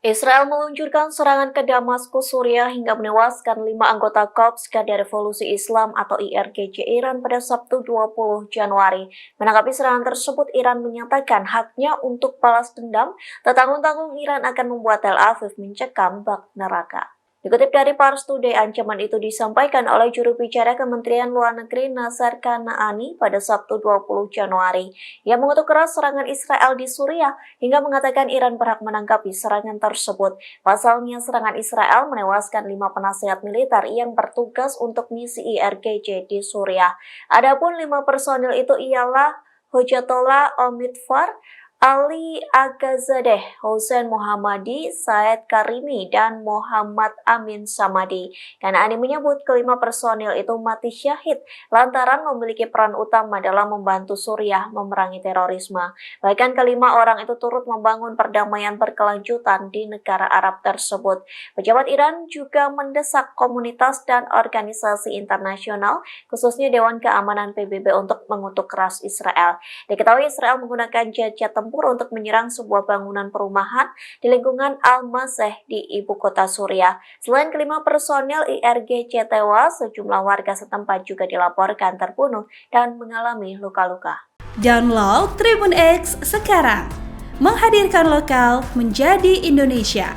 Israel meluncurkan serangan ke Damaskus, Suriah hingga menewaskan 5 anggota Korps Garda Revolusi Islam atau IRGC Iran pada Sabtu 20 Januari. Menanggapi serangan tersebut, Iran menyatakan haknya untuk balas dendam, tak tanggung-tanggung Iran akan membuat Tel Aviv mencekam bak neraka. Dikutip dari Pars Today, ancaman itu disampaikan oleh juru bicara Kementerian Luar Negeri Nasser Kanaani pada Sabtu 20 Januari. Ia mengutuk keras serangan Israel di Suriah hingga mengatakan Iran berhak menanggapi serangan tersebut. Pasalnya, serangan Israel menewaskan 5 penasihat militer yang bertugas untuk misi IRGC di Suriah. Adapun 5 personil itu ialah Hojatollah Omidfar, Ali Agazadeh, Hussein Mohammadi, Said Karimi, dan Muhammad Amin Samadi. Kanaani menyebut kelima personil itu mati syahid lantaran memiliki peran utama dalam membantu Suriah memerangi terorisme. Bahkan kelima orang itu turut membangun perdamaian berkelanjutan di negara Arab tersebut. Pejabat Iran juga mendesak komunitas dan organisasi internasional, khususnya Dewan Keamanan PBB, untuk mengutuk keras Israel. Diketahui Israel menggunakan jet tempur untuk menyerang sebuah bangunan perumahan di lingkungan Al-Maseh di ibu kota Suriah. Selain kelima personil IRGC tewas, sejumlah warga setempat juga dilaporkan terbunuh dan mengalami luka-luka. Download Tribun X sekarang, menghadirkan lokal menjadi Indonesia.